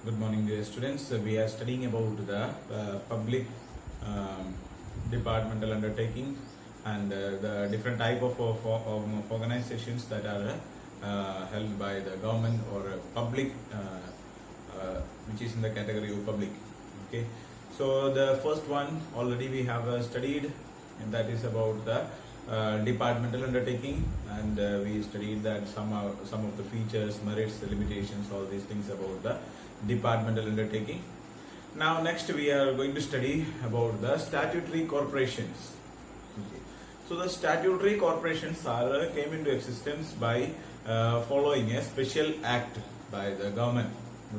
Good morning, dear students. We are studying about the public um, departmental undertaking and the different type of organizations that are held by the government or public, which is in the category of public. Okay, so the first one already we have studied, and that is about the departmental undertaking, and we studied that some of the features, merits, limitations, all these things about the departmental undertaking. Now next we are going to study about the statutory corporations. Okay. So the statutory corporations are came into existence by following a special act by the government.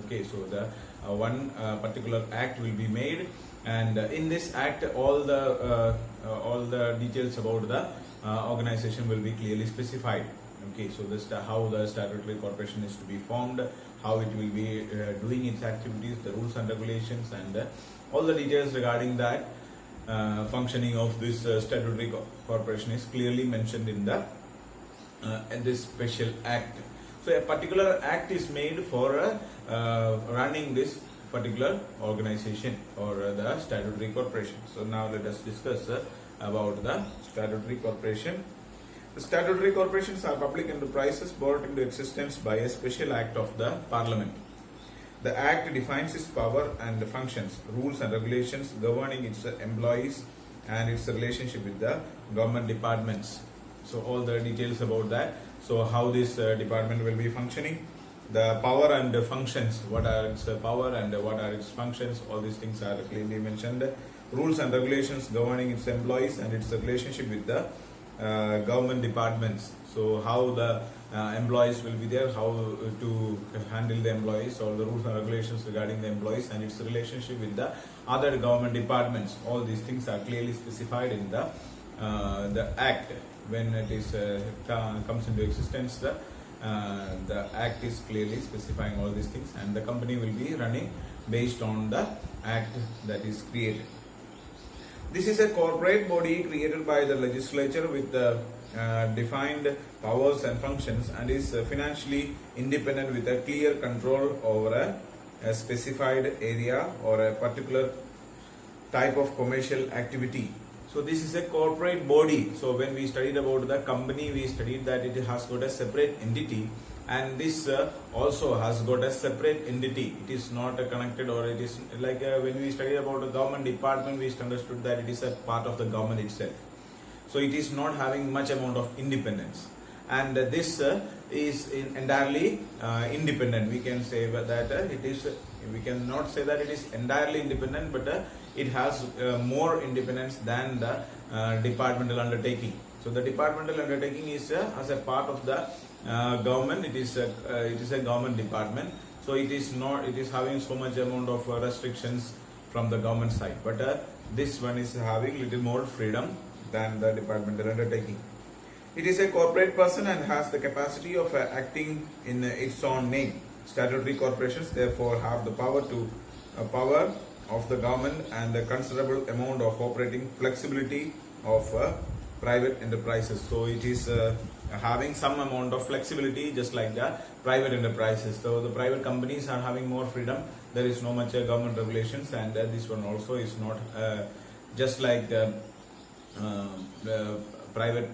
Okay, so the one particular act will be made, and in this act all the details about the organization will be clearly specified. Okay, so this how the statutory corporation is to be formed, how it will be doing its activities, the rules and regulations, and all the details regarding that functioning of this statutory corporation is clearly mentioned in this special act. So a particular act is made for running this particular organization or the statutory corporation. So now let us discuss about the statutory corporation. The statutory corporations are public enterprises brought into existence by a special act of the Parliament. The act defines its power and functions, rules and regulations governing its employees and its relationship with the government departments. So all the details about that. So how this department will be functioning, the power and the functions, what are its power and what are its functions, all these things are clearly mentioned. Rules and regulations governing its employees and its relationship with the government departments. So how the employees will be there, how to handle the employees, all the rules and regulations regarding the employees and its relationship with the other government departments. All these things are clearly specified in the act. When it is comes into existence, the act is clearly specifying all these things, and the company will be running based on the act that is created. This is a corporate body created by the legislature with defined powers and functions, and is financially independent with a clear control over a specified area or a particular type of commercial activity. So this is a corporate body. So when we studied about the company, we studied that it has got a separate entity, and this also has got a separate entity. It is not connected, or it is like when we studied about the government department, we understood that it is a part of the government itself. So it is not having much amount of independence, and this is entirely independent. We can say that it is. We cannot say that it is entirely independent, but it has more independence than the departmental undertaking. So the departmental undertaking is as a part of the government. It is a government department. So it is not. It is having so much amount of restrictions from the government side, but this one is having little more freedom than the departmental undertaking. It is a corporate person and has the capacity of acting in its own name. Statutory corporations therefore have the power of the government and a considerable amount of operating flexibility of private enterprises. So it is having some amount of flexibility just like the private enterprises. So the private companies are having more freedom. There is no much government regulations, and this one also is not just like the private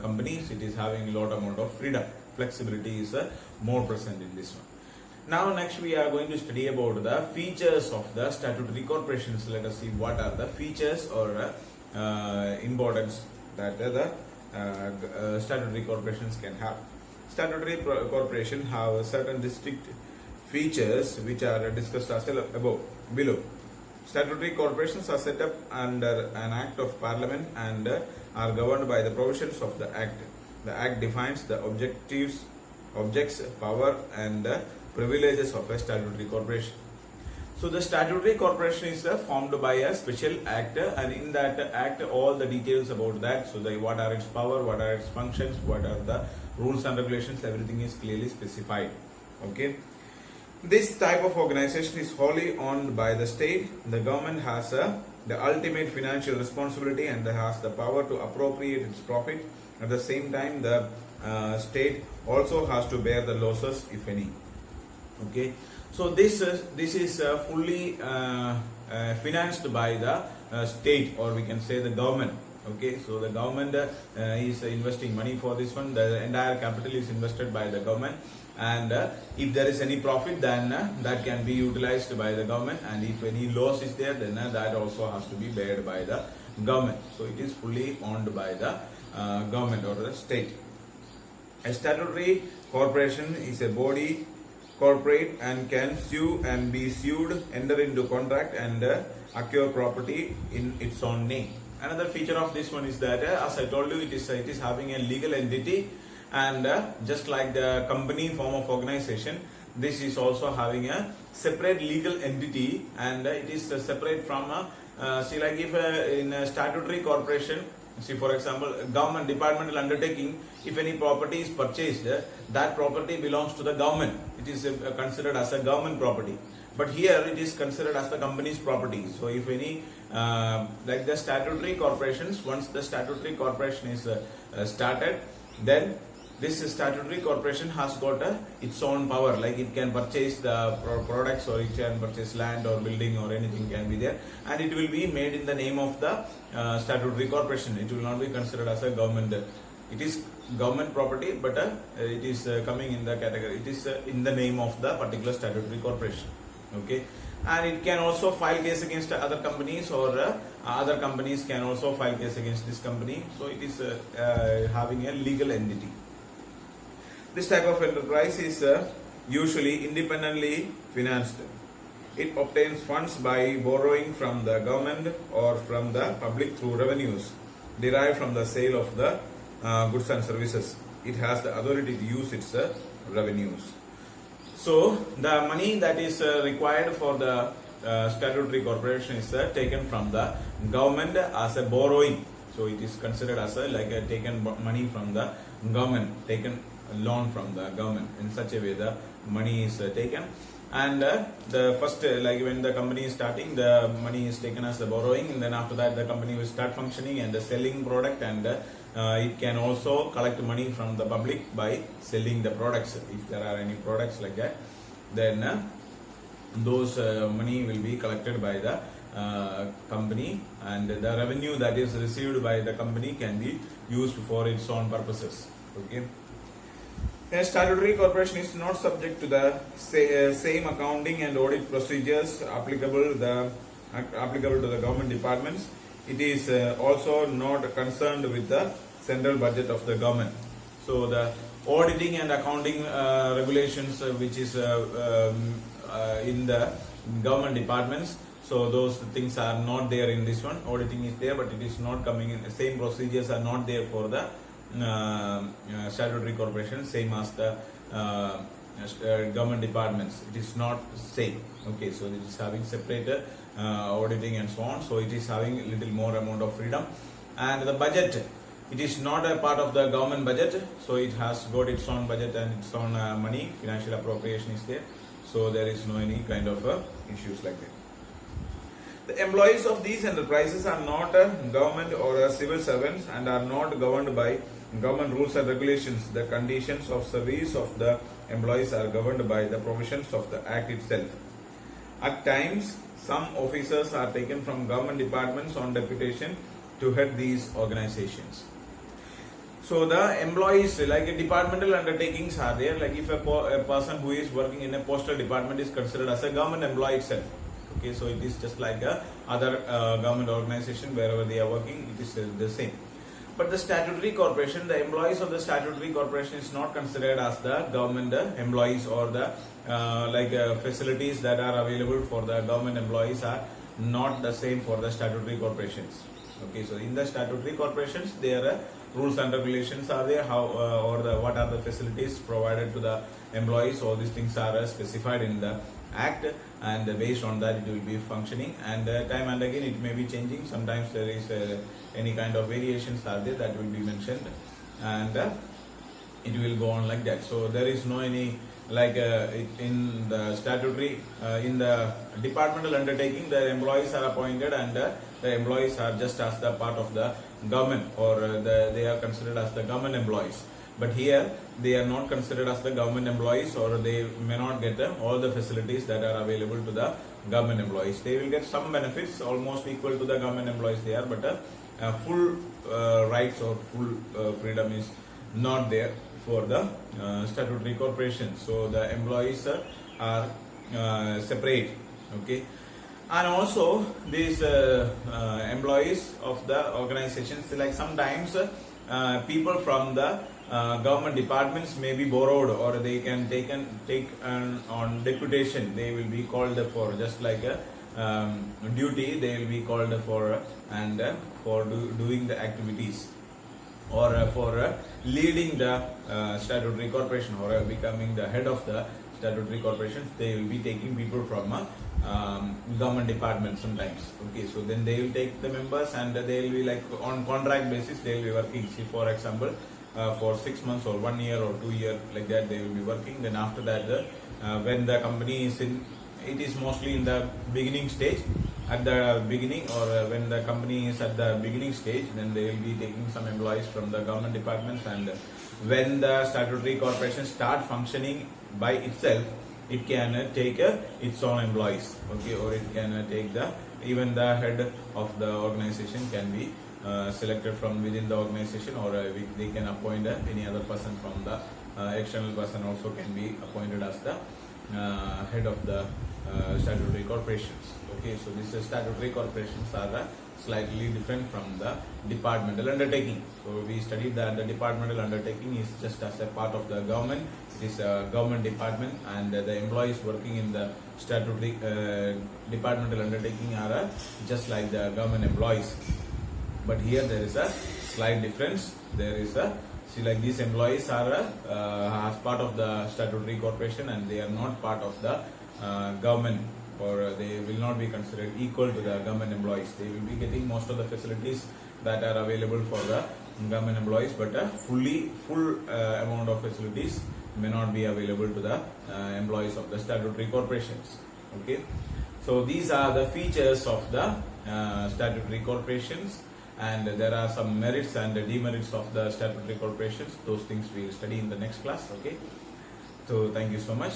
companies. It is having a lot amount of freedom. Flexibility is more present in this one. Now next we are going to study about the features of the statutory corporations. Let us see what are the features or importance that the statutory corporations can have. Statutory corporation have certain distinct features which are discussed as below. Statutory corporations are set up under an act of Parliament and are governed by the provisions of the act. The act defines the objects, power, and privileges of a statutory corporation. So the statutory corporation is formed by a special act, and in that act all the details about that, so what are its power, what are its functions, what are the rules and regulations, everything is clearly specified. Okay. This type of organization is wholly owned by the state. The government has the ultimate financial responsibility and has the power to appropriate its profit. At the same time, the state also has to bear the losses, if any. Okay, So this is fully financed by the state, or we can say the government. Okay, so the government is investing money for this one. The entire capital is invested by the government, and if there is any profit, then that can be utilized by the government, and if any loss is there, then that also has to be bared by the government. So it is fully owned by the government or the state. A statutory corporation is a body corporate and can sue and be sued, enter into contract, and acquire property in its own name. Another feature of this one is that, as I told you, it is having a legal entity, and just like the company form of organization, this is also having a separate legal entity, and it is separate from see, like if in a statutory corporation, see for example, government departmental undertaking, if any property is purchased, that property belongs to the government. It is considered as a government property. But here it is considered as the company's property. So if any, like the statutory corporations, once the statutory corporation is started, then this statutory corporation has got its own power, like it can purchase the products, or it can purchase land or building or anything can be there, and it will be made in the name of the statutory corporation. It will not be considered as a government. It is government property, but it is coming in the category, it is in the name of the particular statutory corporation. Okay, and it can also file case against other companies, or other companies can also file case against this company. So it is having a legal entity. This type of enterprise is usually independently financed. It obtains funds by borrowing from the government or from the public through revenues derived from the sale of the goods and services. It has the authority to use its revenues. So the money that is required for the statutory corporation is taken from the government as a borrowing. So it is considered as like a taken money from the government, taken loan from the government. In such a way the money is taken, and the first like when the company is starting, the money is taken as the borrowing, and then after that the company will start functioning and selling product, and it can also collect money from the public by selling the products. If there are any products like that, then those money will be collected by the company, and the revenue that is received by the company can be used for its own purposes. Okay. A statutory corporation is not subject to the same accounting and audit procedures applicable to the government departments. It is also not concerned with the central budget of the government. So the auditing and accounting regulations which is in the government departments, so those things are not there in this one. Auditing is there, but it is not coming in. The same procedures are not there for the statutory corporation, same as the government departments. It is not same. Okay, so it is having separate auditing and so on. So it is having a little more amount of freedom. And the budget, it is not a part of the government budget, so it has got its own budget and its own money. Financial appropriation is there, so there is no any kind of issues like that. The employees of these enterprises are not government or civil servants and are not governed by government rules and regulations. The conditions of service of the employees are governed by the provisions of the Act itself. At times, some officers are taken from government departments on deputation to head these organizations. So the employees, like departmental undertakings are there, like if a person who is working in a postal department is considered as a government employee itself. Okay, so it is just like other government organization, wherever they are working, it is the same. But the statutory corporation, the employees of the statutory corporation is not considered as the government employees, or the facilities that are available for the government employees are not the same for the statutory corporations. Okay, so in the statutory corporations, their rules and regulations are there, how what are the facilities provided to the employees. All these things are specified in the Act, and based on that it will be functioning, and time and again it may be changing. Sometimes there is any kind of variations are there that will be mentioned, and it will go on like that. So there is no any like in the statutory in the departmental undertaking, the employees are appointed, and the employees are just as the part of the government, or they are considered as the government employees. but here they are not considered as the government employees, or they may not get all the facilities that are available to the government employees. They will get some benefits almost equal to the government employees they are, but full rights or full freedom is not there for the statutory corporations. So the employees are separate, okay. And also these employees of the organizations, like sometimes people from the government departments may be borrowed, or they can take on deputation. They will be called for, just like a duty, they will be called for, and for doing the activities, or for leading the statutory corporation, or becoming the head of the statutory corporation. They will be taking people from government department sometimes, okay. So then they will take the members, and they will be like on contract basis, they will be working. See, for example, for 6 months or 1 year or 2 years, like that they will be working. Then after that, when the company is in, it is mostly in the beginning stage, at the beginning, or when the company is at the beginning stage, then they will be taking some employees from the government departments. And when the statutory corporation start functioning by itself, it can take its own employees, okay, or it can take even the head of the organization can be selected from within the organization, or they can appoint any other person from the external person also can be appointed as the head of the statutory corporations, okay. So these statutory corporations are slightly different from the departmental undertaking. So we studied that the departmental undertaking is just as a part of the government. It is a government department, and the employees working in the statutory departmental undertaking are just like the government employees. But here there is a slight difference. There is a, see, like these employees are as part of the statutory corporation, and they are not part of the government, or they will not be considered equal to the government employees. They will be getting most of the facilities that are available for the government employees, but full amount of facilities may not be available to the employees of the statutory corporations, okay. So these are the features of the statutory corporations, and there are some merits and demerits of the statutory corporations. Those things we will study in the next class, okay. So thank you so much.